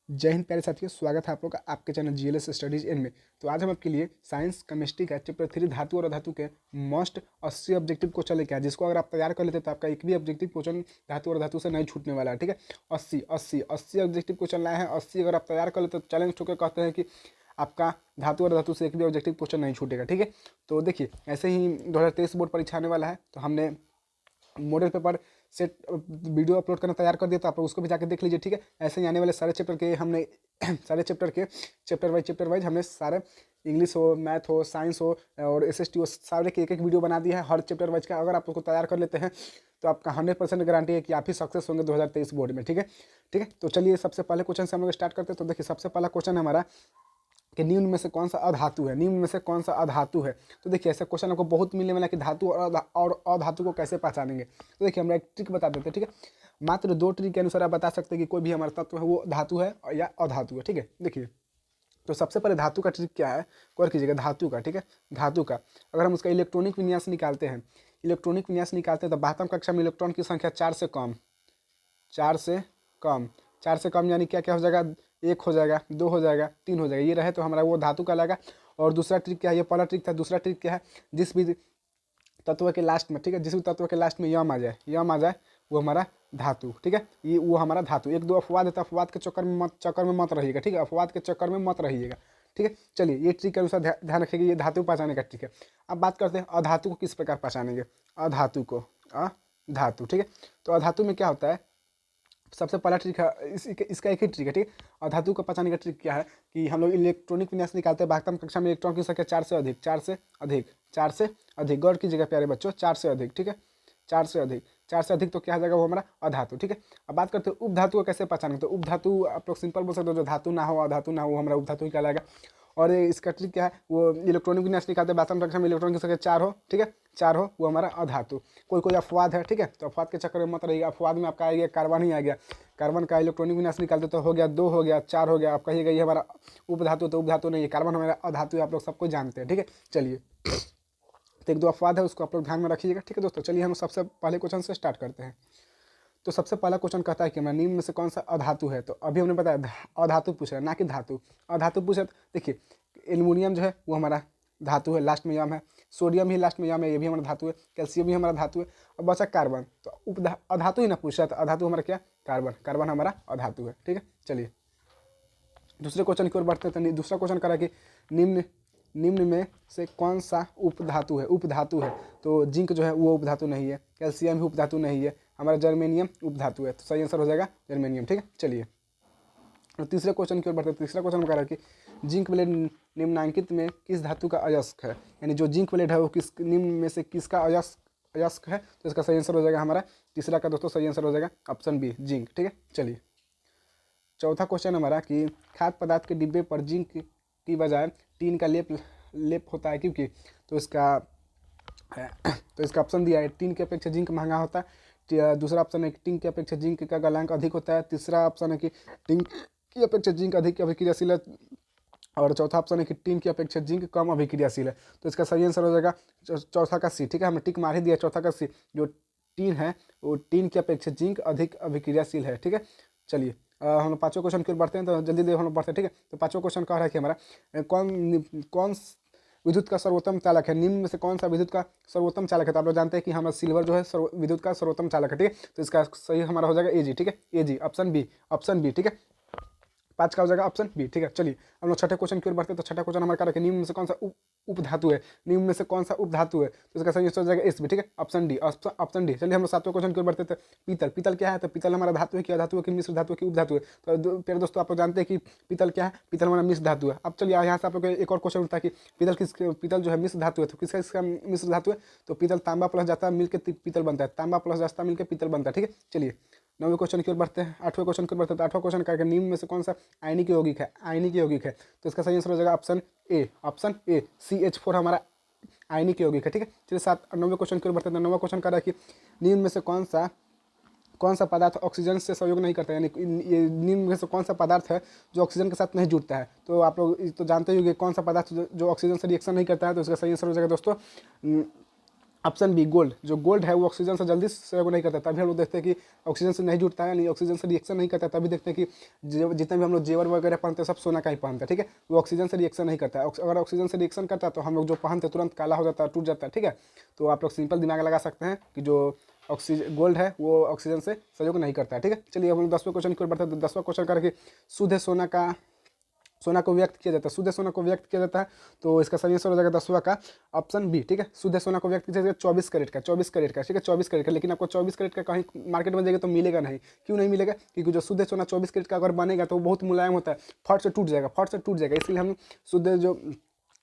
जय हिंद प्यारे साथियों, स्वागत है आप लोग का आपके चैनल जीएलएस स्टडीज इन में। तो आज हम आपके लिए साइंस केमिस्ट्री का चैप्टर 3 धातु और अधातु के मोस्ट 80 ऑब्जेक्टिव क्वेश्चन लेके आए, जिसको अगर आप तैयार कर लेते हैं तो आपका एक भी ऑब्जेक्टिव क्वेश्चन धातु और धातु से नहीं छूटने वाला है। ठीक है, 80 ऑब्जेक्टिव क्वेश्चन लाए हैं। 80 अगर आप तैयार कर लेते तो चैलेंज ठोकर कहते हैं कि आपका धातु और धातु से एक भी ऑब्जेक्टिव क्वेश्चन नहीं छूटेगा। ठीक है, तो देखिए ऐसे ही 2023 बोर्ड परीक्षा आने वाला है, तो हमने model paper set video upload करना तैयार कर दिया, तो आप लोग उसको भी जाकर देख लीजिए। ठीक है, ऐसे ही आने वाले सारे चैप्टर के हमने सारे चैप्टर के चैप्टर वाइज हमने सारे इंग्लिश हो, मैथ हो, साइंस हो और एसएसटी हो, सारे के एक वीडियो बना दिया है हर चैप्टर वाइज का। अगर आप उसको तैयार कर लेते हैं तो आपका 100% गारंटी है कि आप ही सक्सेस होंगे 2023 बोर्ड में। ठीक है, ठीक है, तो चलिए सबसे पहले क्वेश्चन से हम लोग स्टार्ट करते हैं। तो देखिए सबसे पहला क्वेश्चन है हमारा कि निम्न में से कौन सा अधातु है। निम्न में से कौन सा अधातु है। तो देखिए ऐसा क्वेश्चन आपको बहुत मिलने वाला है कि धातु और अधातु को कैसे पहचानेंगे। तो देखिए हम एक ट्रिक बता देते हैं। ठीक है, मात्र 2 ट्रिक के अनुसार आप बता सकते हैं कि कोई भी हमारा तत्व है वो धातु है या अधातु है। ठीक है, देखिए तो सबसे पहले धातु का ट्रिक क्या है, गौर कीजिएगा धातु का। ठीक है, धातु का अगर हम उसका इलेक्ट्रॉनिक विन्यास निकालते हैं, तो 12वीं कक्षा में इलेक्ट्रॉन की संख्या 4 से कम, 4 से कम, 4 से कम यानी क्या क्या हो जाएगा, 1 हो जाएगा, 2 हो जाएगा, 3 हो जाएगा, ये रहे तो हमारा वो धातु का लगा। और दूसरा ट्रिक क्या है, ये पहला ट्रिक था। दूसरा ट्रिक क्या है, जिस भी तत्व के लास्ट में, ठीक है, जिस भी तत्व के लास्ट में यम आ जाए वो हमारा धातु। ठीक है, ये वो हमारा धातु। एक दो अपवाद है तो अपवाद के चक्कर में मत रहिएगा। ठीक है, अपवाद के चक्कर में मत रहिएगा। ठीक है, चलिए ये ट्रिक के अनुसार ध्यान रखिएगा, ये धातु पहचाने का ट्रिक है। अब बात करते हैं अधातु को किस प्रकार पहचानेंगे। अधातु को अधातु, ठीक है, तो अधातु में क्या होता है, सबसे पहला ट्रिक है इसका एक ही ट्रिक है। ठीक है, और धातु को पहचानने का ट्रिक क्या है कि हम लोग इलेक्ट्रॉनिक विन्यास निकालते हैं। 12वीं कक्षा में इलेक्ट्रॉन की संख्या 4 से अधिक, 4 से अधिक, 4 से अधिक, गौर कीजिएगा प्यारे बच्चों, 4 से अधिक। ठीक है, 4 से अधिक, 4 से अधिक तो क्या हो जाएगा, वो हमारा अधातु। ठीक है, अब बात करते हैं उपधातु को कैसे पहचानेंगे। तो उपधातु आप लोग सिंपल बोल सकते हो, जो धातु ना हो, अधातु ना हो, हमारा उपधातु ही कहलाएगा। और इसका ट्रिक क्या है, वो इलेक्ट्रॉनिक विन्यास निकालते हैं। 12वीं कक्षा में इलेक्ट्रॉन की संख्या 4 हो, ठीक है, 4 हो, वो हमारा अधातु। कोई अपवाद है, ठीक है, तो अपवाद के चक्कर में मत रहिएगा। अपवाद में आपका आ गया कार्बन ही आ गया, कार्बन का इलेक्ट्रॉनिक विन्यास निकालते तो हो गया 2, हो गया 4, हो गया, आप कहिएगा ये हमारा उपधातु, तो उपधातु नहीं है, कार्बन हमारा अधातु है, आप लोग सबको जानते हैं। ठीक है, चलिए तो एक दो अपवाद है, उसको आप लोग ध्यान में रखिएगा। ठीक है दोस्तों, चलिए हम सबसे पहले क्वेश्चन से स्टार्ट करते हैं। तो सबसे पहला क्वेश्चन कहता है कि हमारा निम्न में से कौन सा अधातु है। तो अभी हमने बताया अधातु पूछ रहा है, ना कि धातु। अधातु पूछ रहा है, देखिए एल्युमिनियम जो है वो हमारा धातु है, लास्ट में यम है। सोडियम ही लास्ट में यम है, ये भी हमारा धातु है। कैल्शियम भी हमारा धातु है। अब बचा कार्बन, तो अधातु ही ना पूछ रहा था, अधातु हमारा क्या, कार्बन, कार्बन हमारा अधातु है। ठीक है, चलिए दूसरे क्वेश्चन की ओर बढ़ते हैं। तो दूसरा क्वेश्चन करा कि निम्न निम्न में से कौन सा उपधातु है। उपधातु है तो जिंक जो है वो उपधातु नहीं है, कैल्शियम भी उपधातु नहीं है, हमारा जर्मेनियम उपधातु है, तो सही आंसर हो जाएगा जर्मेनियम। ठीक है, चलिए और तीसरे क्वेश्चन की ओर बढ़ते हैं। तीसरा क्वेश्चन में कह रहा है कि जिंक ब्लेड निम्नांकित में किस धातु का अयस्क है, यानी जो जिंक ब्लेड है वो किस निम्न में से किसका अयस्क है। तो इसका सही आंसर हो जाएगा हमारा तीसरा का दोस्तों सही आंसर हो जाएगा ऑप्शन बी, जिंक। ठीक है, चलिए चौथा क्वेश्चन हमारा कि खाद्य पदार्थ के डिब्बे पर जिंक की बजाय टीन का लेप होता है क्योंकि। तो इसका ऑप्शन दिया है, टीन की अपेक्षा जिंक महंगा होता है। दूसरा ऑप्शन है कि टीन की अपेक्षा जिंक का गलनांक अधिक होता है। तीसरा ऑप्शन है कि टीन की अपेक्षा जिंक अधिक अभिक्रियाशील है। और चौथा ऑप्शन है कि टीन की अपेक्षा जिंक कम अभिक्रियाशील है। तो इसका सही आंसर हो जाएगा चौथा का सी। ठीक है, हमने टिक मार ही दिया, चौथा का सी। जो टीन है वो टीन की अपेक्षा जिंक अधिक अभिक्रियाशील है। ठीक है, चलिए हम लोग पाँचों क्वेश्चन की ओर बढ़ते हैं, तो जल्दी हम लोग बढ़ते हैं। ठीक है, तो पाँचों क्वेश्चन कह रहा है कि हमारा कौन विद्युत का सर्वोत्तम चालक है। निम्न में से कौन सा विद्युत का सर्वोत्तम चालक है। तो आप लोग जानते हैं कि हमारा सिल्वर जो है विद्युत का सर्वोत्तम चालक है। ठीक है, तो इसका सही हमारा हो जाएगा एजी। ठीक है, एजी ऑप्शन बी, ऑप्शन बी। ठीक है, 5 का हो जाएगा ऑप्शन बी। ठीक है, चलिए हम लोग छठे क्वेश्चन की ओर बढ़ते हैं। तो छठा क्वेश्चन हमारा क्या रखे, निम्न में से कौन सा उपधातु है। निम्न में से कौन सा उपधातु है, तो इसका सही आंसर हो जाएगा एस बी। ठीक है, ऑप्शन डी, ऑप्शन डी। चलिए हम लोग सातवें क्वेश्चन की ओर बढ़ते थे। पीतल, पीतल क्या है। तो पीतल हमारा धातु है कि अधातु है कि मिश्र धातु है कि उपधातु है। तो प्यारे दोस्तों आप लोग जानते हैं कि पीतल क्या है, पीतल हमारा मिश्र धातु है। अब चलिए यहाँ से आप लोग एक और क्वेश्चन उठता है कि पीतल जो है मिश्र धातु है, तो किसका मिश्र धातु है। तो पीतल तांबा प्लस जाता मिलकर पीतल बनता है, तांबा प्लस जाता मिलकर पीतल बनता है। ठीक है, चलिए नौवें क्वेश्चन की ओर बढ़ते हैं। आठवें क्वेश्चन की ओर बढ़ते हैं। तो आठवां क्वेश्चन क्या है, निम्न में से कौन सा आयनिक यौगिक है। आयनिक यौगिक है, तो इसका सही आंसर हो जाएगा option A, option A, CH4 हमारा आयनिक यौगिक है। ठीक है, चलिए नौवें क्वेश्चन की ओर बढ़ते हैं। नौवां क्वेश्चन कर रहा है कि निम्न में से कौन सा पदार्थ ऑक्सीजन से सहयोग नहीं करता है, यानी ये निम्न में से कौन सा पदार्थ है जो ऑक्सीजन के साथ नहीं जुड़ता है। तो आप लोग तो जानते ही होंगे कौन सा पदार्थ जो ऑक्सीजन से रिएक्शन नहीं करता है। तो इसका सही आंसर हो जाएगा दोस्तों ऑप्शन बी गोल्ड, जो गोल्ड है वो ऑक्सीजन से जल्दी सहयोग नहीं करता, तभी हम लोग देखते हैं कि ऑक्सीजन से नहीं जुड़ता है, नहीं ऑक्सीजन से रिएक्शन नहीं करता, तभी देखते हैं कि जितने भी हम लोग जेवर वगैरह पहनते हैं सब सोना का ही पहनते हैं, ठीक है। वो ऑक्सीजन से रिएक्शन नहीं करता है, अगर ऑक्सीजन से रिएक्शन करता है तो हम लोग जो पहनते हैं तुरंत काला हो जाता है, टूट जाता है, ठीक है। तो आप लोग सिंपल दिमाग लगा सकते हैं कि जो ऑक्सीजन गोल्ड है वो ऑक्सीजन से सहयोग नहीं करता है, ठीक है। चलिए हम लोग 10वें क्वेश्चन की ओर बढ़ते हैं। तो 10वां क्वेश्चन करके शुद्ध सोना को व्यक्त किया जाता है, शुद्ध सोना को व्यक्त किया जाता है। तो इसका सही आंसर हो जाएगा 10वां का ऑप्शन बी, ठीक है। शुद्ध सोना को व्यक्त किया जाएगा 24 कैरेट का, 24 कैरेट का, ठीक है, 24 कैरेट का। लेकिन आपको 24 कैरेट का कहीं मार्केट में जाएगा तो मिलेगा नहीं। क्यों नहीं मिलेगा? क्योंकि जो शुद्ध सोना 24 कैरेट का अगर बनेगा तो वो बहुत मुलायम होता है, फट से टूट जाएगा, फट से टूट जाएगा। इसलिए हम शुद्ध जो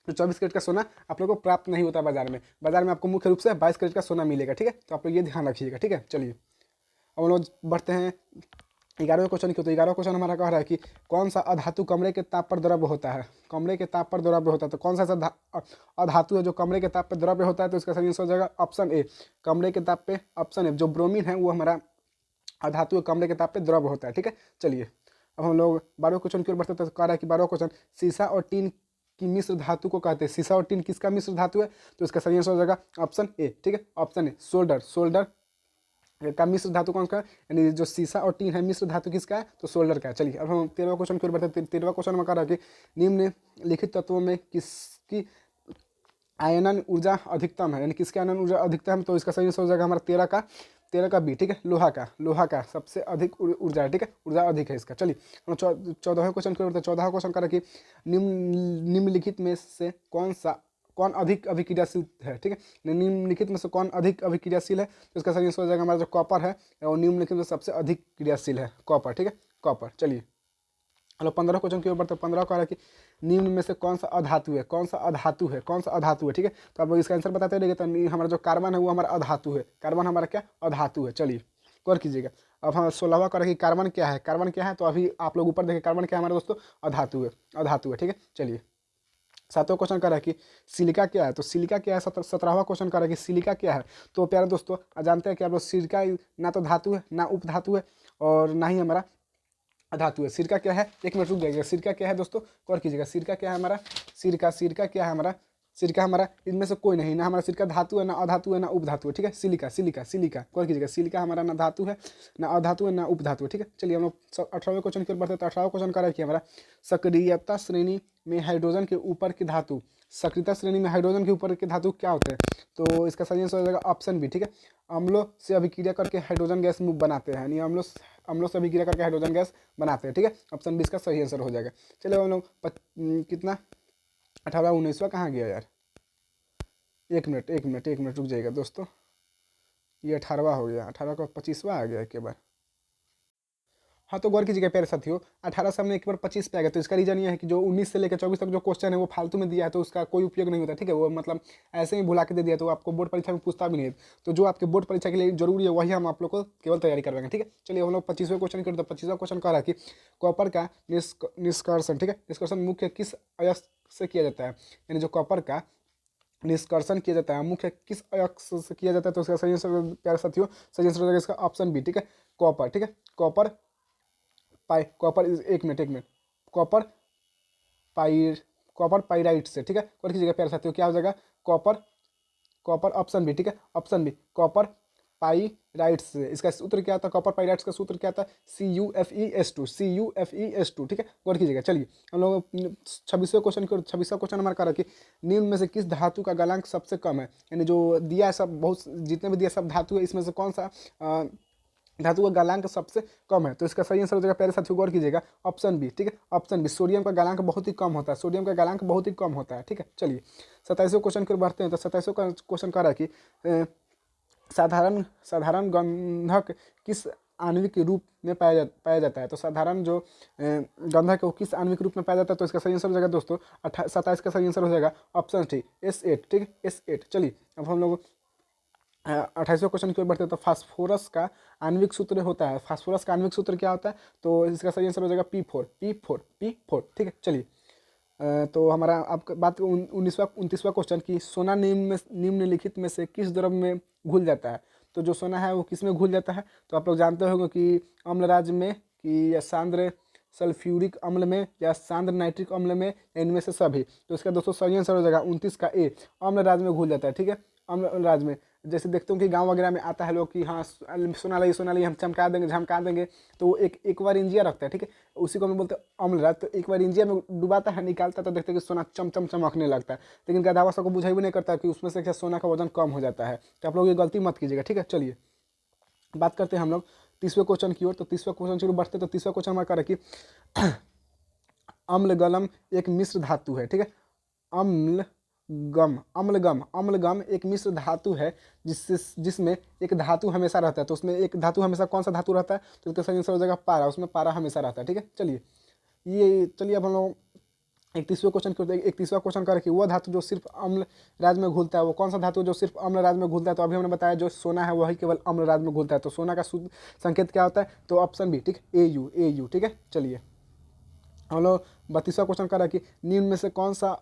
24 कैरेट का सोना आप लोगों को प्राप्त नहीं होता बाजार में आपको मुख्य रूप से 22 कैरेट का सोना मिलेगा, ठीक है। तो आप लोग ये ध्यान रखिएगा, ठीक है। चलिए अब हम लोग बढ़ते हैं 11वें क्वेश्चन की। तो 11वां क्वेश्चन हमारा कह रहा है कि कौन सा अधातु कमरे के ताप पर द्रव्य होता है? कमरे के ताप पर द्रव्य होता है, तो कौन सा ऐसा अधातु है जो कमरे के ताप पर द्रव्य होता है? तो इसका सही आंसर हो जाएगा ऑप्शन ए, कमरे के ताप पे। ऑप्शन ए, जो ब्रोमीन है वो हमारा अधातु कमरे के ताप पे द्रव्य होता है, ठीक है। चलिए अब हम लोग 12वें क्वेश्चन की ओर बढ़ते हैं। तो कह रहा है कि 12वां क्वेश्चन, सीसा और टीन की मिश्र धातु को कहते हैं। सीसा और टीन किसका मिश्र धातु है? तो इसका सही आंसर हो जाएगा ऑप्शन ए, ठीक है। Option A, solder. सोल्डर का मिश्र धातु कौन सा है? यानी जो सीसा और टीन है मिश्र धातु किसका है? तो सोल्डर का है। चलिए अब हम 13वां क्वेश्चन की ओर बढ़ते हैं। 13वां क्वेश्चन में कह रहा है कि निम्नलिखित तत्वों में किसकी आयनन ऊर्जा अधिकतम है? यानी किसकी आयनन ऊर्जा अधिकतम है? तो इसका सही आंसर हो जाएगा हमारा 13 का बी, ठीक है। लोहा का सबसे अधिक ऊर्जा है, ठीक है, ऊर्जा अधिक है इसका। चलिए हम 14वें क्वेश्चन की ओर बढ़ते हैं। 14वां क्वेश्चन कह रहा है कि निम्नलिखित में से कौन अधिक अभिक्रियाशील है? ठीक है, निम्नलिखित में से कौन अधिक अभिक्रियाशील है? तो इसका सही आंसर हो जाएगा हमारा जो कॉपर है, और निम्नलिखित में सबसे अधिक क्रियाशील है कॉपर, ठीक है, कॉपर। चलिए हेलो 15 क्वेश्चन के ऊपर। तो 15 कह रहा है कि निम्न में से कौन सा अधातु है? कौन सा अधातु है? कौन सा अधातु है? ठीक है, तो आप इसका आंसर बताते रहिए। तो हमारा जो कार्बन है वो हमारा अधातु है। कार्बन हमारा क्या? अधातु है। चलिए गौर कीजिएगा। अब हम 16वां कह रहे हैं कि कार्बन क्या है? कार्बन क्या है? तो अभी आप लोग ऊपर देखें, कार्बन क्या है हमारे दोस्तों? अधातु है, अधातु है, ठीक है। चलिए 7वां क्वेश्चन कर रहा है कि सिलिका क्या है? तो सिलिका क्या है? 17वां क्वेश्चन कर रहा है कि सिलिका क्या है? तो प्यारे दोस्तों जानते हैं कि आप लोग सिलिका ना तो धातु है, ना उपधातु है, और ना ही हमारा धातु है। सिरका क्या है? एक मिनट रुक जाइएगा। सिरका क्या है दोस्तों? गौर कीजिएगा। सिरका क्या है हमारा? सिरका क्या है हमारा? सिरका हमारा इनमें से कोई नहीं, ना हमारा सिरका धातु है, ना अधातु है, ना उपधातु है, ठीक है। सिलिका गौर कीजिएगा। सिलिका हमारा ना धातु है, ना अधातु है, ना उपधातु है, ठीक है। चलिए हम लोग 18वें क्वेश्चन की ओर बढ़ते हैं। तो 18वां क्वेश्चन कर रहा है कि हमारा सक्रियता श्रेणी में हाइड्रोजन के ऊपर की धातु, सक्रियता श्रेणी में हाइड्रोजन के ऊपर के धातु क्या होते हैं? तो इसका सही आंसर हो जाएगा ऑप्शन बी, ठीक है। अम्लों से अभिक्रिया करके हाइड्रोजन गैस बनाते हैं, यानी अम्लों से अभिक्रिया करके हाइड्रोजन गैस बनाते हैं, ठीक है। ऑप्शन बी इसका सही आंसर हो जाएगा। चलिए हम लोग कितना 18वां 19वां कहाँ गया यार? एक मिनट रुक जाइएगा दोस्तों। ये 18वां हो गया, 18 का 25वां आ गया एक बार। हाँ तो गौर कीजिएगा प्यारे साथियों, 18 से हमने एक बार 25 पे आ गया। तो इसका रीजन ये है कि जो 19 से लेकर 24 तक जो क्वेश्चन है वो फालतू में दिया है, तो उसका कोई उपयोग नहीं होता, ठीक है। वो मतलब ऐसे ही भुला के दे दिया, तो आपको बोर्ड परीक्षा में पूछता भी नहीं है। तो जो आपके बोर्ड परीक्षा के लिए जरूरी है वही हम आप लोग को केवल तैयारी करवाएंगे, ठीक है। चलिए हम लोग 25वें क्वेश्चन करते हैं। 25वां क्वेश्चन कह रहा है कि कॉपर का निष्कर्षण, ठीक है, निष्कर्षण मुख्य किस अयस्क से किया जाता है? यानी जो कॉपर का निष्कर्षण किया जाता है मुख्य किस अयस्क से किया जाता है? तो इसका सही आंसर प्यारे साथियों, सही आंसर हो जाएगा इसका ऑप्शन बी, ठीक है, कॉपर, ठीक है। कॉपर एक मिनट कॉपर पाई कॉपर पाइराइट से, ठीक है। और कीजिएगा प्यारे साथियों, क्या हो जाएगा? कॉपर कॉपर ऑप्शन बी, ठीक है, ऑप्शन बी कॉपर पाइराइट्स से। इसका सूत्र क्या था? कॉपर पाइराइट्स का सूत्र क्या था? CuFeS2, ठीक है। गौर कीजिएगा। चलिए हम लोग 26वें क्वेश्चन की 26वां क्वेश्चन हमारा करा कि निम्न में से किस धातु का गलनांक सबसे कम है? यानी जो दिया है सब, बहुत जितने भी दिया सब धातु है, इसमें से कौन सा धातु का गलनांक सबसे कम है? तो इसका सही आंसर हो जाएगा प्यारे साथियों, गौर कीजिएगा, ऑप्शन बी, ठीक है, ऑप्शन बी। सोडियम का गलनांक बहुत ही कम होता है, सोडियम का गलनांक बहुत ही कम होता है, ठीक है। चलिए 27वें क्वेश्चन की ओर बढ़ते हैं। तो 27वें क्वेश्चन कह रहा है कि साधारण गंधक किस आणविक रूप में पाया जाता है? तो साधारण जो गंधक है वो किस आणविक रूप में पाया जाता है? तो इसका सही आंसर हो जाएगा दोस्तों 27 का सही आंसर हो जाएगा ऑप्शन टी, S8, ठीक है, S8। चलिए अब हम लोग 28वें क्वेश्चन की ओर बढ़ते हैं। तो फास्फोरस का आणविक सूत्र होता है, फास्फोरस का आणविक सूत्र क्या होता है? तो इसका सही आंसर हो जाएगा P4, ठीक है। चलिए तो हमारा आपका बात 29वां क्वेश्चन की सोना निम्नलिखित में से किस द्रव में घुल जाता है? तो जो सोना है वो किस में घुल जाता है? तो आप लोग जानते होंगे कि अम्ल राज्य में, कि या सांद्र सल्फ्यूरिक अम्ल में, या सांद्र नाइट्रिक अम्ल में, इनमें से सभी। तो इसका दोस्तों सही आंसर हो जाएगा 29 का ए, अम्ल राज्य में घुल जाता है, ठीक है। अम्ल राज्य में। जैसे देखते हो कि गांव वगैरह में आता है लोग कि हाँ सोना ली हम चमका देंगे झमका देंगे, तो वो एक बार इंजिया रखता है, ठीक है, उसी को हम बोलते हैं अम्ल राज्य। तो एक बार इंजिया में डुबाता है निकालता है तो देखते हैं कि सोना चम चम चमकने लगता है, लेकिन गधावा सबको बुझाई भी नहीं करता कि उसमें से क्या सोना का वजन कम हो जाता है। तो आप लोग ये गलती मत कीजिएगा, ठीक है। चलिए बात करते हैं हम लोग 30वें क्वेश्चन की ओर। तो 30वां क्वेश्चन शुरू बढ़ते, तो 30वां क्वेश्चन हमारा कि अम्लगलम एक मिश्र धातु है, ठीक है। अम्लगम एक मिश्र धातु है जिसमें एक धातु हमेशा रहता है। तो उसमें एक धातु हमेशा कौन सा धातु रहता है, तो इसका सही आंसर हो जाएगा पारा, उसमें पारा हमेशा रहता है, ठीक है। चलिए अब हम लोग 31वें क्वेश्चन करते हैं। 31वां क्वेश्चन का रखिए, वह धातु जो सिर्फ अम्ल राज्य में घुलता है, वो कौन सा धातु जो सिर्फ अम्ल राज्य में घुलता है। तो अभी हमने बताया जो सोना है वही केवल अम्ल राज्य में घुलता है। तो सोना का शुद्ध संकेत क्या होता है, तो ऑप्शन बी, ठीक, AU, ठीक है। चलिए हम लोग 32वां क्वेश्चन कर रहा है कि निम्न में से कौन सा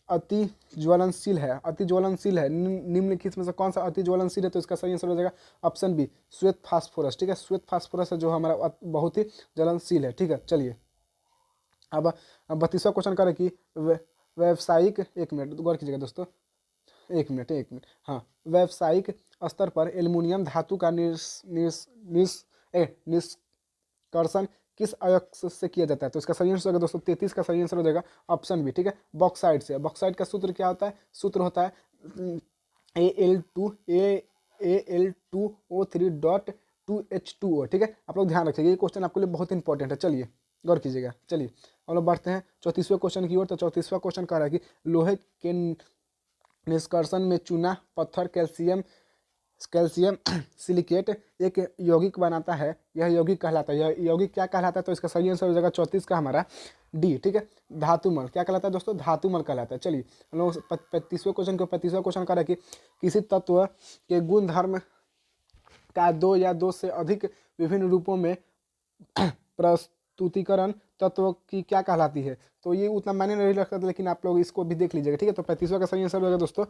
अति ज्वलनशील है, निम्नलिखित में से कौन सा अति ज्वलनशील है। तो इसका सही आंसर हो जाएगा ऑप्शन बी, श्वेत फास्फोरस, ठीक है। श्वेत फास्फोरस है जो हमारा बहुत ही ज्वलनशील है, ठीक है। चलिए अब 32वां क्वेश्चन कर कि व्यावसायिक, एक मिनट गौर कीजिएगा दोस्तों, एक मिनट, हाँ, व्यावसायिक स्तर पर एल्युमिनियम धातु का निष्कर्षण किस अयस्क से किया जाता है। तो इसका सही आंसर होगा दोस्तों 33 का सही आंसर हो जाएगा ऑप्शन बी, ठीक है, बॉक्साइट से। बॉक्साइट का सूत्र क्या होता है, सूत्र होता है Al2O3.2H2O, ठीक है। आप लोग ध्यान रखिएगा, ये क्वेश्चन आपके लिए बहुत इंपॉर्टेंट है। चलिए गौर कीजिएगा। चलिए हम लोग बढ़ते हैं 34वें क्वेश्चन की ओर। तो 34वां क्वेश्चन कह रहा है कि लोहे के निष्कर्षण में चूना पत्थर कैल्शियम सिलिकेट एक यौगिक बनाता है, यह यौगिक कहलाता है। यह यौगिक क्या कहलाता है, तो इसका सही आंसर हो जाएगा 34 का हमारा डी, ठीक है, धातुमल। क्या कहलाता है दोस्तों, धातुमल कहलाता है। चलिए हम लोग 35वें क्वेश्चन कर रहे हैं कि किसी तत्व के गुण धर्म का दो या दो से अधिक विभिन्न रूपों में प्रस्तुतिकरण तत्व की क्या कहलाती है। तो ये उतना मायने नहीं रखता, लेकिन आप लोग इसको भी देख लीजिएगा, ठीक है। तो 35वां का सही आंसर होगा दोस्तों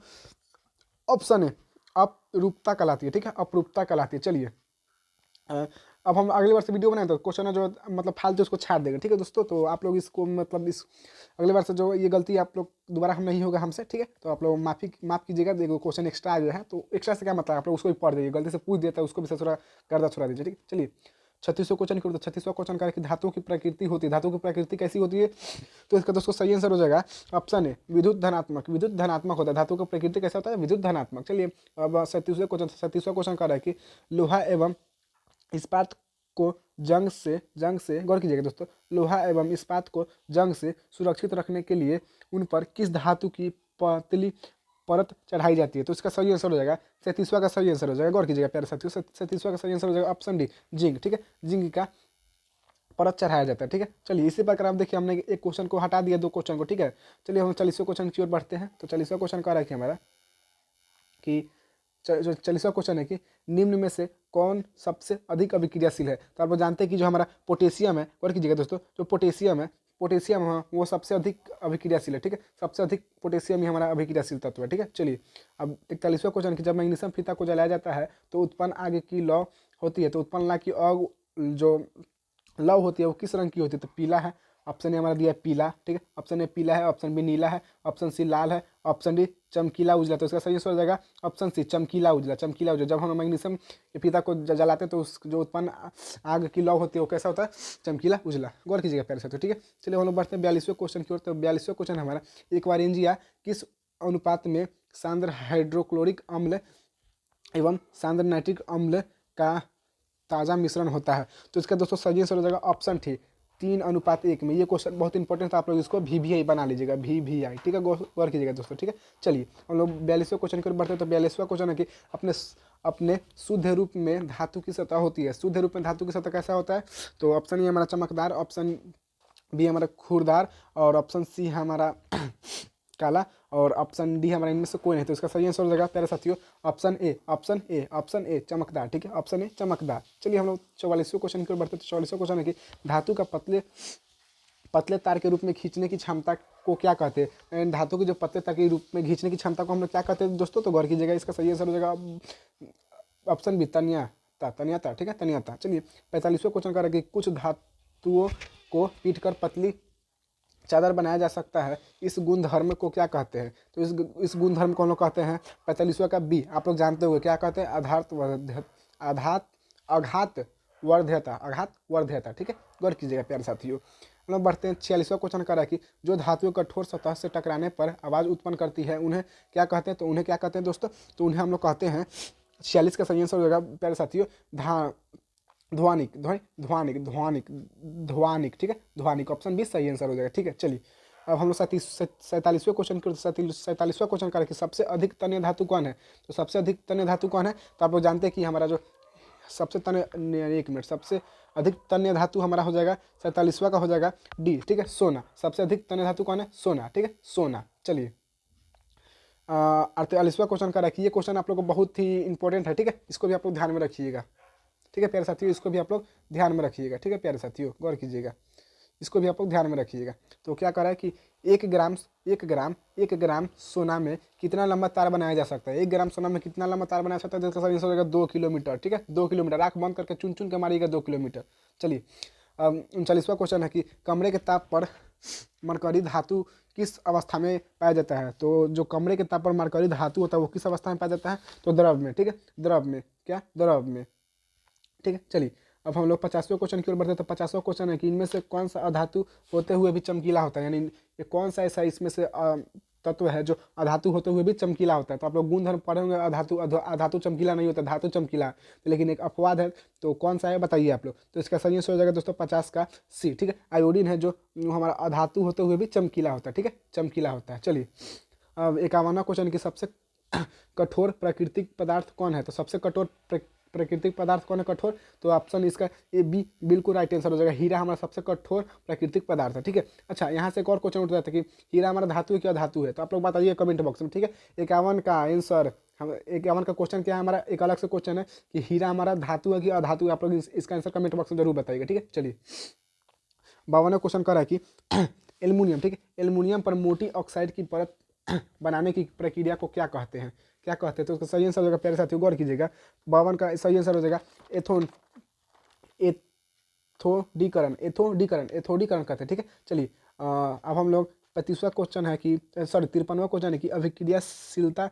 ऑप्शन है, अपरूपता कहलाती है, ठीक है, अपरूपता कहलाती है। चलिए अब हम अगली बार से वीडियो बनाए तो क्वेश्चन है जो मतलब फालतू उसको छाड़ देगा, ठीक है दोस्तों। तो आप लोग इसको मतलब इस अगली बार से जो ये गलती आप लोग दोबारा हम नहीं होगा हमसे, ठीक है। तो आप लोग माफ़ कीजिएगा, देखो क्वेश्चन एक्स्ट्रा आ गया है, तो एक्स्ट्रा से क्या मतलब, आप लोग उसको भी पढ़ दीजिए, गलती से पूछ देता है उसको भी थोड़ा गर्दा छुड़ा दीजिए, ठीक है। चलिए 36वां क्वेश्चन की, 36वां क्वेश्चन का कि धातु की प्रकृति होती है, धातु की प्रकृति कैसी होती है। तो इसका दोस्तों सही आंसर हो जाएगा ऑप्शन ए, विद्युत धनात्मक होता है। धातु का प्रकृति कैसा होता है, विद्युत धनात्मक। चलिए अब 37वां क्वेश्चन का रहा है कि लोहा एवं इस्पात को जंग से गौर कीजिएगा दोस्तों, लोहा एवं इस्पात को जंग से सुरक्षित रखने के लिए उन पर किस धातु की पतली परत चढ़ाई जाती है। तो इसका सही आंसर हो जाएगा 37वां का सही आंसर हो जाएगा, गौर कीजिएगा प्यारे साथियों, 37वां का सही आंसर हो जाएगा ऑप्शन डी, जिंक, ठीक है, जिंक का परत चढ़ाया जाता है, ठीक है। चलिए इसी प्रकार आप देखिए हमने एक क्वेश्चन को हटा दिया, दो क्वेश्चन को, ठीक है। चलिए हम 40वें क्वेश्चन की ओर बढ़ते हैं। तो 40वां क्वेश्चन कह रहा है कि हमारा कि जो 40वां क्वेश्चन है कि निम्न में से कौन सबसे अधिक अभिक्रियाशील है। तो आप लोग जानते हैं कि जो हमारा पोटेशियम है, और कीजिएगा दोस्तों, जो पोटेशियम हाँ वो सबसे अधिक अभिक्रियाशील है, ठीक है, सबसे अधिक पोटेशियम ही हमारा अभिक्रियाशील तत्व है, ठीक है। चलिए अब 41वां क्वेश्चन कि जब मैग्नीशियम फीता को जलाया जाता है तो उत्पन्न आग की लौ होती है, तो उत्पन्न आग की आग जो लव होती है वो किस रंग की होती है। तो पीला है, ऑप्शन ए हमारा दिया है पीला, ठीक है, ऑप्शन ए पीला है, ऑप्शन बी नीला है, ऑप्शन सी लाल है, ऑप्शन डी चमकीला उजला। तो इसका सही आंसर हो जाएगा ऑप्शन सी, चमकीला उजला। जब हम मैग्नीशियम के फीता को जलाते हैं तो उस जो उत्पन्न आग की लौ होती है वो कैसा होता है, चमकीला उजला। गौर कीजिएगा प्यारे से, तो ठीक है। चलिए हम लोग बढ़ते हैं 42वें क्वेश्चन की ओर। तो 42वां क्वेश्चन हमारा एक वारिंजिया किस अनुपात में सांद्र हाइड्रोक्लोरिक अम्ल एवं सांद्र नाइट्रिक अम्ल का ताज़ा मिश्रण होता है। तो इसका दोस्तों सही आंसर हो जाएगा ऑप्शन टी, 3:1 में। ये क्वेश्चन बहुत इंपॉर्टेंट था, आप लोग इसको VVI बना लीजिएगा, VVI, ठीक है, गौर कीजिएगा दोस्तों, ठीक है। चलिए हम लोग 42वें क्वेश्चन की ओर बढ़ते हैं। तो 42वां क्वेश्चन है कि अपने शुद्ध रूप में धातु की सतह होती है, शुद्ध रूप में धातु की सतह कैसा होता है। तो ऑप्शन ए हमारा चमकदार, ऑप्शन बी हमारा खुरदार, और ऑप्शन सी हमारा काला, और ऑप्शन डी हमारा इनमें से कोई नहीं। तो इसका सही आंसर हो जाएगा प्यारे साथियों ऑप्शन ए चमकदार, ठीक है, ऑप्शन ए चमकदार। चलिए हम लोग 44वें क्वेश्चन की ओर बढ़ते हैं। तो 44वां क्वेश्चन है कि धातु का पतले तार के रूप में खींचने की क्षमता को क्या कहते हैं। धातु की जो पतले तार के रूप में खींचने की क्षमता को हम लोग क्या कहते हैं दोस्तों। तो गौर कीजिएगा, इसका सही आंसर हो जाएगा ऑप्शन बी, तन्यता, ठीक है, तन्यता। चलिए 45वें क्वेश्चन का कि कुछ धातुओं को पीट कर पतली चादर बनाया जा सकता है, इस गुणधर्म को क्या कहते हैं? तो इस गुणधर्म को हम लोग कहते हैं 45वां का बी, आप लोग जानते हुए क्या कहते हैं? आघात वर्ध्यता। ठीक है, गौर कीजिएगा प्यारे साथियों। हम लोग बढ़ते हैं 46वां क्वेश्चन कर रहा है कि जो धातुएं कठोर सतह से टकराने पर आवाज उत्पन्न करती है उन्हें क्या कहते हैं? तो उन्हें क्या कहते हैं दोस्तों? तो उन्हें हम लोग कहते हैं, 46 का सही आंसर हो जाएगा प्यारे साथियों ध्वानिक। ठीक है, ध्वानिक, ऑप्शन बी सही आंसर हो जाएगा। ठीक है, चलिए अब हम लोग 47वें क्वेश्चन 47वां क्वेश्चन करें कि सबसे अधिक तन्य धातु कौन है? तो सबसे अधिक तन्य धातु कौन है? तो आप लोग जानते हैं कि हमारा जो सबसे अधिक तन्य धातु हमारा हो जाएगा 47वां का हो जाएगा डी। ठीक है, सोना। सबसे अधिक तन्य धातु कौन है? सोना। ठीक है, सोना। चलिए 48वां क्वेश्चन का रखिए, ये क्वेश्चन आप लोग को बहुत ही इंपॉर्टेंट है। ठीक है, इसको भी आप लोग ध्यान में रखिएगा। ठीक है प्यारे साथियों, इसको भी आप लोग ध्यान में रखिएगा। ठीक है प्यारे साथियों, गौर कीजिएगा, इसको भी आप लोग ध्यान में रखिएगा। तो क्या कर रहा है कि एक ग्राम सोना में कितना लंबा तार बनाया जा सकता है? 1 ग्राम सोना में कितना लंबा तार बनाया जा सकता है? तो इसका सही आंसर हो जाएगा 2 किलोमीटर। ठीक है, 2 किलोमीटर, आँख बंद करके चुन चुन के मारिएगा 2 किलोमीटर। चलिए 39वां क्वेश्चन है कि कमरे के ताप पर मरकरी धातु किस अवस्था में पाया जाता है? तो जो कमरे के ताप पर मरकरी धातु होता है वो किस अवस्था में पाया जाता है? तो द्रव में। ठीक है, द्रव में। क्या? द्रव में। ठीक है, चलिए अब हम लोग 50वें क्वेश्चन की ओर बढ़ते हैं। तो 50वां क्वेश्चन है कि इनमें से कौन सा अधातु होते हुए भी चमकीला होता है? यानी ये कौन सा ऐसा इसमें से तत्व है जो अधातु होते हुए भी चमकीला होता है? तो आप लोग गुणधर्म पढ़े होंगे, अधातु चमकीला नहीं होता, धातु चमकीला। तो लेकिन एक अपवाद है, तो कौन सा है बताइए आप लोग। तो इसका सही आंसर हो जाएगा दोस्तों 50 का सी। ठीक है, आयोडीन है जो हमारा अधातु होते हुए भी चमकीला होता है। ठीक है, चमकीला होता है। चलिए अब 51वां क्वेश्चन की सबसे कठोर प्राकृतिक पदार्थ कौन है? तो सबसे कठोर प्राकृतिक पदार्थ कौन है कठोर? तो ऑप्शन इसका ए बी बिल्कुल राइट आंसर हो जाएगा। हीरा हमारा सबसे कठोर प्राकृतिक पदार्थ है। ठीक है, अच्छा यहाँ से एक और क्वेश्चन उठ जाता है कि हीरा हमारा धातु है क्या अधातु है? तो आप लोग बताइए कमेंट बॉक्स में। ठीक है, 51 का आंसर, हम 51 का क्वेश्चन क्या है हमारा, एक अलग से क्वेश्चन है कि हीरा हमारा धातु है कि अधातु है? आप लोग इसका आंसर कमेंट बॉक्स में जरूर बताइएगा। ठीक है, चलिए 52वां क्वेश्चन कर रहा है कि एल्युमिनियम, ठीक है, एल्युमिनियम पर मोटी ऑक्साइड की परत बनाने की प्रक्रिया को क्या कहते हैं? क्या कहते हैं? तो उसका सही आंसर हो जाएगा प्यारे साथियों, गौर कीजिएगा, 52 का सही आंसर हो जाएगा एथोडीकरण कहते हैं। ठीक है, चलिए अब हम लोग 35वां क्वेश्चन है कि 53वां क्वेश्चन है कि अभिक्रियाशीलता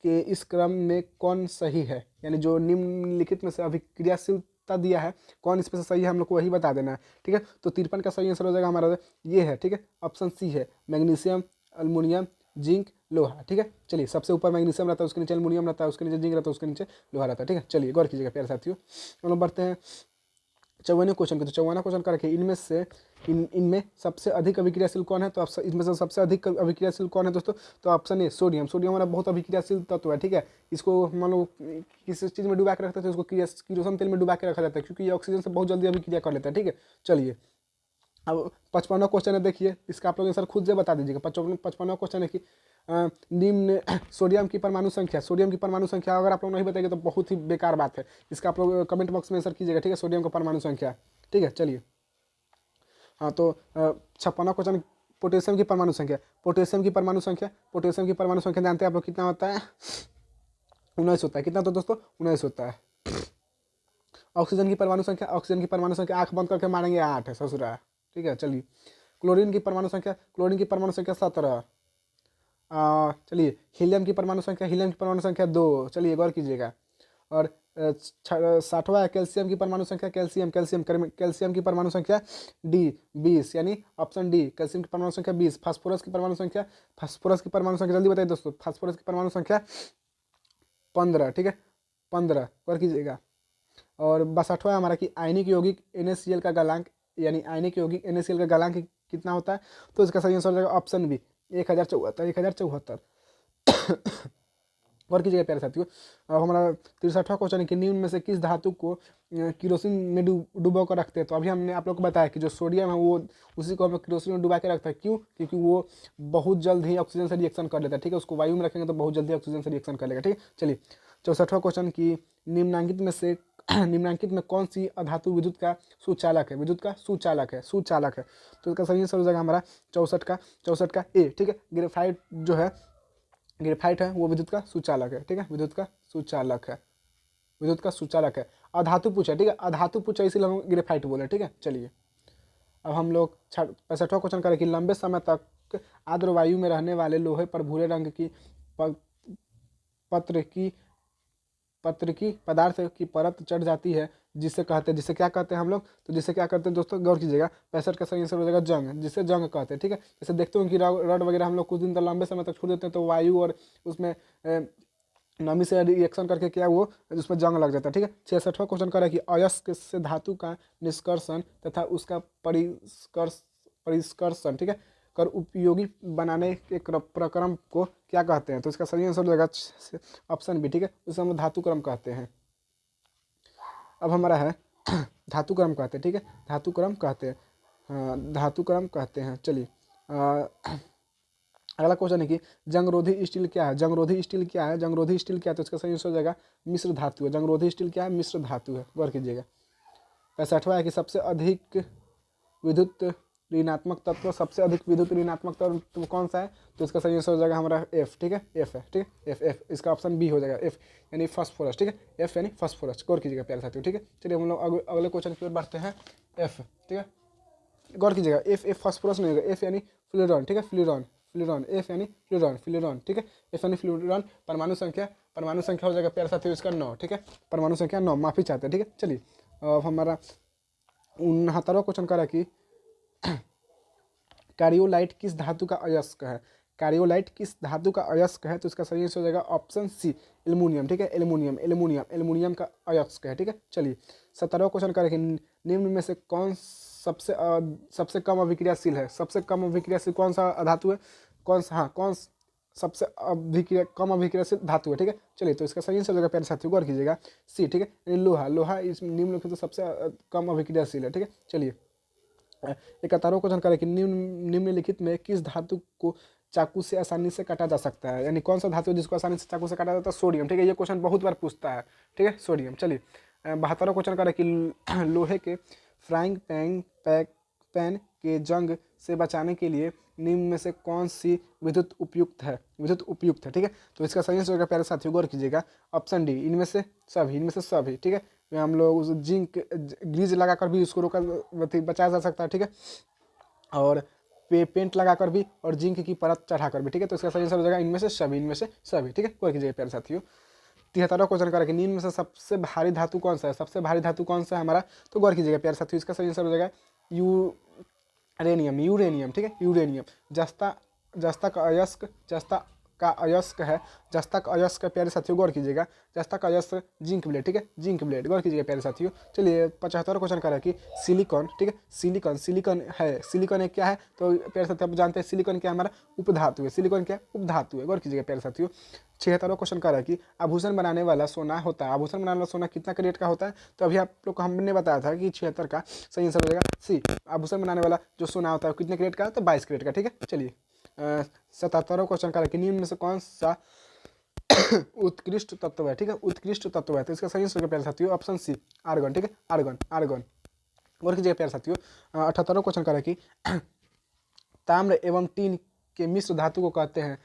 के इस क्रम में कौन सही है? यानी जो निम्नलिखित में से अभिक्रियाशीलता दिया है कौन इसमें से सही है, हम लोग को वही बता देना है। ठीक है, तो 53 का सही आंसर हो जाएगा हमारा ये है। ठीक है, ऑप्शन सी है, मैग्नीशियम, अल्मोनियम, जिंक, लोहा। ठीक है, चलिए सबसे ऊपर मैग्नीशियम रहता है, उसके नीचे अल्मोनियम रहता है, उसके नीचे जिंक रहता है, उसके नीचे लोहा रहता है। ठीक है, चलिए गौर कीजिएगा प्यारे साथियों। हम लोग बढ़ते हैं 54वें क्वेश्चन के। तो 54वां क्वेश्चन कर रखे इनमें सबसे अधिक अभिक्रियाशील कौन है? तो इसमें से सबसे अधिक अभिक्रियाशील कौन है दोस्तों? तो ऑप्शन ए सोडियम। सोडियम हमारा बहुत अभिक्रियाशील तत्व है। ठीक है, इसको मान लो किसी चीज़ में डुबा के रखते थे, उसको किरोसिन तेल में डुबा के रखा जाता है क्योंकि ये ऑक्सीजन से बहुत जल्दी अभिक्रिया कर लेता है। ठीक है, चलिए अब 55वां क्वेश्चन है, देखिए इसका आप लोग आंसर खुद से बता दीजिएगा। 55वां क्वेश्चन है कि निम्न सोडियम की परमाणु संख्या अगर आप लोग नहीं बताएंगे तो बहुत ही बेकार बात है। इसका आप लोग कमेंट बॉक्स में आंसर कीजिएगा। ठीक है, सोडियम का परमाणु संख्या। ठीक है, चलिए हाँ तो 56वां क्वेश्चन पोटेशियम की परमाणु संख्या जानते हैं आप लोग कितना होता है? 19 होता है। कितना तो दोस्तों? 19 होता है। ऑक्सीजन की परमाणु संख्या आंख बंद करके मारेंगे 8 है ससुरा। ठीक है, चलिए क्लोरीन की परमाणु संख्या 17। चलिए हीलियम की परमाणु संख्या 2। चलिए गौर कीजिएगा। और 60वां है कैल्शियम की परमाणु संख्या, कैल्शियम की परमाणु संख्या डी 20, यानी ऑप्शन डी कैल्शियम की परमाणु संख्या 20। फास्फोरस की परमाणु संख्या जल्दी बताइए दोस्तों, फास्फोरस की परमाणु संख्या 15। ठीक है, 15 गौर कीजिएगा। और 62वां हमारा कि आयनिक यौगिक NaCl का गलांक, यानी आयनिक यौगिक NaCl का गलांक कितना होता है? तो इसका सही आंसर हो जाएगा ऑप्शन बी 1074। और कीजिएगा प्यारे साथियों। अब हमारा 63वां क्वेश्चन है कि निम्न में से किस धातु को किरोसिन में डुबो कर रखते हैं? तो अभी हमने आप लोग को बताया कि जो सोडियम है वो उसी को हम लोग किरोसिन में डुबा के रखते हैं। क्यों? क्योंकि वो बहुत जल्द ही ऑक्सीजन से रिएक्शन कर लेता है। ठीक है, उसको वायु में रखेंगे तो बहुत जल्दी ऑक्सीजन से रिएक्शन कर लेगा। ठीक है, चलिए 64वां क्वेश्चन की निम्नांकित में कौन सी अधातु विद्युत का सुचालक है? तो इसका सही आंसर हो जाएगा हमारा 64 का ए। ठीक है, ग्रेफाइट है वो विद्युत का सुचालक है। ठीक है, विद्युत का सुचालक है। अधातु पूछा, ठीक है, अधातु पूछा इसीलिए हम ग्रेफाइट बोले। ठीक है, चलिए अब हम लोग 65वां क्वेश्चन करें कि लंबे समय तक आर्द्र वायु में रहने वाले लोहे पर भूरे रंग की प- पत्र की पदार्थ की परत चढ़ जाती है, जिसे क्या कहते हैं हम लोग, तो जिसे क्या करते हैं दोस्तों, गौर कीजिएगा। 65 का सही आंसर हो जाएगा जंग, जिसे जंग कहते हैं। ठीक है, जैसे देखते हो कि रड वगैरह हम लोग कुछ दिन तक लंबे समय तक छोड़ देते हैं तो वायु और उसमें नमी से रिएक्शन करके क्या वो उसमें जंग लग जाता है। ठीक है, 66वां क्वेश्चन करें कि अयस्क से धातु का निष्कर्षण तथा उसका परिष्कर्षण, ठीक है, कर उपयोगी बनाने के प्रक्रम को क्या कहते हैं, तो इसका सही आंसर हो जाएगा ऑप्शन बी। ठीक है, उसे हम लोग धातु क्रम कहते हैं। अब हमारा है धातु क्रम कहते हैं। ठीक है, धातु क्रम कहते हैं, धातु क्रम कहते हैं। चलिए अगला क्वेश्चन है कि जंगरोधी स्टील क्या है, जंगरोधी स्टील क्या है, जंगरोधी स्टील क्या है, तो इसका सही आंसर हो जाएगा मिश्र धातु है। जंगरोधी स्टील क्या है, मिश्र धातु है, गौर कीजिएगा। 65वां है कि सबसे अधिक विद्युत ऋणात्मक तत्व, सबसे अधिक विद्युत ऋणात्मक तत्व कौन सा है, तो इसका सही आंसर हो जाएगा हमारा एफ। ठीक है, एफ है। ठीक है, एफ एफ इसका ऑप्शन बी हो जाएगा, एफ यानी फास्फोरस। ठीक है, एफ यानी फास्फोरस, गौर कीजिएगा प्यारे साथियों। ठीक है, चलिए हम लोग अगले क्वेश्चन की ओर बढ़ते हैं। एफ, ठीक है, गौर कीजिएगा, एफ एफ फास्फोरस नहीं होगा, एफ यानी फ्लोरॉन। ठीक है, फ्लोरॉन फ्लोरॉन, एफ यानी फ्लोरॉन फ्लोरॉन। ठीक है, एफ यानी फ्लोरॉन। परमाणु संख्या हो जाएगा प्यारे साथियों इसका 9। ठीक है, परमाणु संख्या 9, माफी चाहते हैं। ठीक है, चलिए अब हमारा 69वां क्वेश्चन करा कि कार्योलाइट किस धातु का अयस्क है, कार्योलाइट किस धातु का अयस्क है, तो इसका सही आंसर हो जाएगा ऑप्शन सी, एल्युमिनियम। ठीक है, एल्युमिनियम एल्युमिनियम एल्युमिनियम का अयस्क है। ठीक है, चलिए 70वां क्वेश्चन करेंगे निम्न में से कौन सबसे कम अभिक्रियाशील है, सबसे कम अभिक्रियाशील कौन सा धातु है, कौन सबसे कम अभिक्रियाशील धातु है। ठीक है, चलिए तो इसका सही आंसर हो जाएगा प्यारे साथियों, गौर कीजिएगा, सी। ठीक है, लोहा, लोहा इस निम्नलिखित में सबसे कम अभिक्रियाशील है। ठीक है, चलिए 71वां क्वेश्चन करें कि निम्नलिखित में किस धातु को चाकू से आसानी से काटा जा सकता है, यानी कौन सा धातु है जिसको आसानी से चाकू से काटा जाता है, सोडियम। ठीक है, ये क्वेश्चन बहुत बार पूछता है। ठीक है, सोडियम। चलिए 72वां क्वेश्चन करें कि लोहे के फ्राइंग पैन के जंग से बचाने के लिए निम्न में से कौन सी विद्युत उपयुक्त है, विद्युत उपयुक्त है। ठीक है, तो इसका सही आंसर होगा प्यारे साथियों, गौर कीजिएगा, ऑप्शन डी, इनमें से सभी, इनमें से सभी। ठीक है, हम लोग उस जिंक ग्रीज लगाकर भी उसको बचाया जा सकता है। ठीक है, और पेंट लगाकर भी और जिंक की परत चढ़ाकर भी। ठीक है, तो इसका सही आंसर हो जाएगा इनमें से सभी, इनमें से सभी। ठीक है, गौर कीजिएगा प्यारे साथियों। 73वां क्वेश्चन करेंगे निम्न में से सबसे भारी धातु कौन सा है, सबसे भारी धातु कौन सा है हमारा, तो गौर कीजिएगा प्यारे साथियों, इसका सही आंसर हो जाएगा यूरेनियम, यूरेनियम। ठीक है, यूरेनियम। जस्ता जस्ता का अयस्क, जस्ता का अयस्क है, जस्ता का अयस्क का प्यारे साथियों, गौर कीजिएगा, जस्ता का अयस्क जिंक ब्लेड। ठीक है, जिंक ब्लेड, गौर कीजिएगा प्यारे साथियों। चलिए 75वां क्वेश्चन करें कि सिलिकॉन, ठीक है, सिलिकॉन, सिलिकॉन है, सिलिकॉन एक क्या है, तो प्यारे साथियों आप जानते हैं सिलिकॉन क्या हमारा उपधातु है, सिलिकॉन क्या उपधातु है, गौर कीजिएगा प्यारे साथियों। 76वां क्वेश्चन करा कि आभूषण बनाने वाला सोना होता है, आभूषण बनाने वाला सोना कितना कैरेट का होता है, तो अभी आप लोग को हमने बताया था कि 76 का सही आंसर हो जाएगा सी, आभूषण बनाने वाला जो सोना होता है कितने कैरेट का, तो 22 कैरेट का। ठीक है, चलिए 77वां क्वेश्चन करा कि निम्न में से कौन सा उत्कृष्ट तत्व है। ठीक है, उत्कृष्ट तत्व है, तो इसका सही आंसर प्यारे साथियों ऑप्शन सी, आर्गन। ठीक है, आर्गन, आर्गन, और कीजिएगा प्यारे साथियों। 78वां क्वेश्चन करा कि ताम्र एवं टीन के मिश्र धातु को कहते हैं,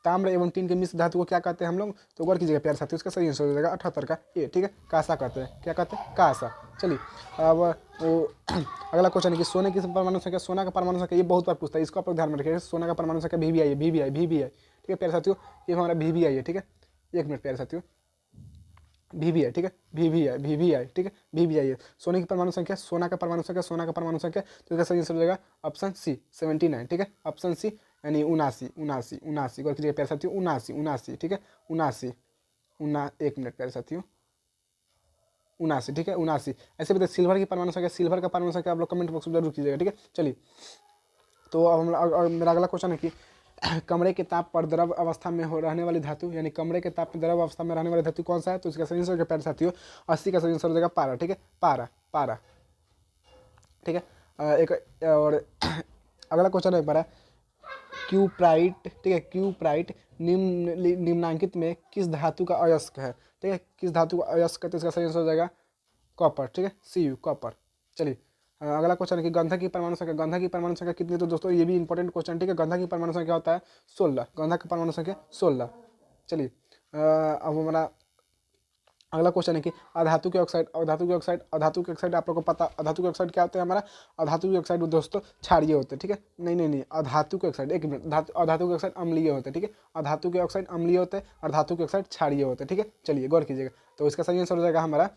ताम्र एवं टीन के मिश्र धातु को क्या कहते हैं हम लोग, तो गौर कीजिएगा प्यारे साथियों, इसका सही आंसर हो जाएगा 78 का ए। ठीक है, कासा कहते हैं, क्या कहते हैं, कासा। चलिए अब वो अगला क्वेश्चन है कि सोने की परमाणु संख्या, सोना का परमाणु संख्या, ये बहुत बार पूछता है, इसको आप लोग ध्यान में रखिएगा, सोना का परमाणु संख्या VBI है, VBI VBI। ठीक है प्यारे साथियों, ये हमारा VBI है। ठीक है, एक मिनट प्यारे साथियों, VBI। ठीक है, VBI। ठीक है, VBI है सोने की परमाणु संख्या, सोना का परमाणु संख्या, सोना का परमाणु संख्या, तो इसका सही आंसर हो जाएगा ऑप्शन सी, 79। ठीक है, ऑप्शन सी यानी 79, 79, 79, गौर कीजिएगा प्यारे साथियों, 79, 79। ठीक है, 79, एक मिनट प्यारे साथियों, 79। ठीक है, 79। ऐसे बताइए सिल्वर की परमाणु संख्या, सिल्वर का परमाणु संख्या आप लोग कमेंट बॉक्स में जरूर कीजिएगा। ठीक है, चलिए तो अब हम मेरा अगला क्वेश्चन है कि कमरे के ताप पर द्रव अवस्था में रहने वाली धातु, यानी कमरे के ताप पर द्रव अवस्था में रहने वाली धातु कौन सा है, तो इसका सही आंसर प्यारे साथियों 80 का सही आंसर हो जाएगा पारा। ठीक है, पारा, पारा। ठीक है, एक और अगला क्वेश्चन है हमारा क्यूप्राइट। ठीक है, क्यूप्राइट निम्नांकित में किस धातु का अयस्क है। ठीक है, किस धातु का अयस्क है, तो इसका सही आंसर हो जाएगा कॉपर। ठीक है, Cu, कॉपर। चलिए अगला क्वेश्चन है कि गंधक की परमाणु संख्या, गंधक की परमाणु संख्या कितनी, तो दोस्तों ये भी इंपॉर्टेंट क्वेश्चन। ठीक है, गंधक की परमाणु संख्या होता है 16, गंधक की परमाणु संख्या 16। चलिए अब हमारा अगला क्वेश्चन है कि अधातु के ऑक्साइड, अधातु के ऑक्साइड आप लोगों को पता, अधातु के ऑक्साइड क्या होता है हमारा, अधातु के ऑक्साइड दोस्तों क्षारीय होते हैं, ठीक है। नहीं, अधातु के ऑक्साइड, एक मिनट, अधातु के ऑक्साइड अम्लीय होते हैं, ठीक है। अधातु के ऑक्साइड अम्लीय होते हैं और धातु के ऑक्साइड क्षारीय होते हैं, ठीक है। चलिए गौर कीजिएगा, तो इसका सही आंसर हो जाएगा हमारा,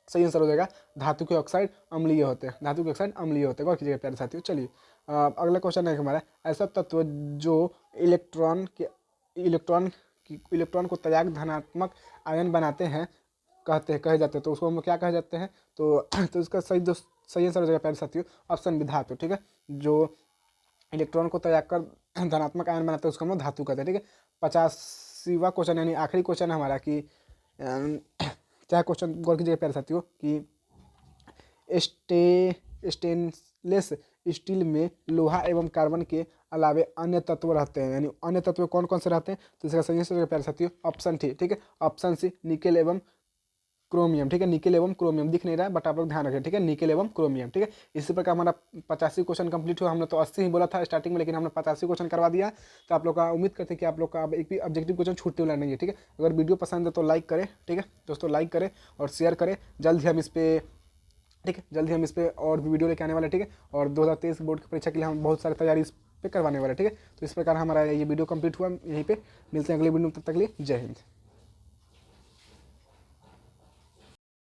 सही आंसर हो जाएगा धातु के ऑक्साइड अम्लीय होते हैं, धातु के ऑक्साइड अम्लीय होते हैं। गौर कीजिएगा प्यारे साथियों। चलिए अगला क्वेश्चन है हमारा, ऐसा तत्व जो इलेक्ट्रॉन को त्याग धनात्मक आयन बनाते हैं कहे जाते हैं, तो उसको हम क्या कहे जाते हैं, तो तो इसका सही आंसर हो जाएगा प्यारे साथियों ऑप्शन बी धातु, ठीक है। जो इलेक्ट्रॉन को त्याग कर धनात्मक आयन बनाते हैं उसको हम लोग धातु कहते हैं, ठीक है। 50वां क्वेश्चन यानी आखिरी क्वेश्चन है हमारा कि क्या क्वेश्चन गौर कीजिएगा प्यारे साथियों कि स्टेनलेस स्टील में लोहा एवं कार्बन के अलावे अन्य तत्व रहते हैं, यानी अन्य तत्व कौन कौन से रहते हैं, तो इसका सही आंसर प्यारे साथियों ऑप्शन टी, ठीक है। ऑप्शन सी निकेल एवं क्रोमियम, ठीक है। निकेल एवं क्रोमियम दिख नहीं रहा है बट आप लोग ध्यान रखें, ठीक है। निकेल एवं क्रोमियम, ठीक है। इसी प्रकार हमारा 85 क्वेश्चन कंप्लीट हुआ। हमने तो 80 ही बोला था स्टार्टिंग में, लेकिन हमने 85 क्वेश्चन करवा दिया। तो आप लोग का उम्मीद करते हैं कि आप लोग का अब एक भी ऑब्जेक्टिव क्वेश्चन छूटने वाला नहीं है, ठीक है। अगर वीडियो पसंद है तो लाइक करें, ठीक है दोस्तों, लाइक करें और शेयर करें। जल्द ही हम इस पर, ठीक है, जल्द ही हम इस पर और भी वीडियो लेके आने वाले, ठीक है। और 2023 बोर्ड की परीक्षा के लिए हम बहुत सारी तैयारी इस पे करवाने वाले, ठीक है। तो इस प्रकार हमारा ये वीडियो कंप्लीट हुआ, यहीं पे मिलते हैं अगले वीडियो में, तब तक के लिए जय हिंद।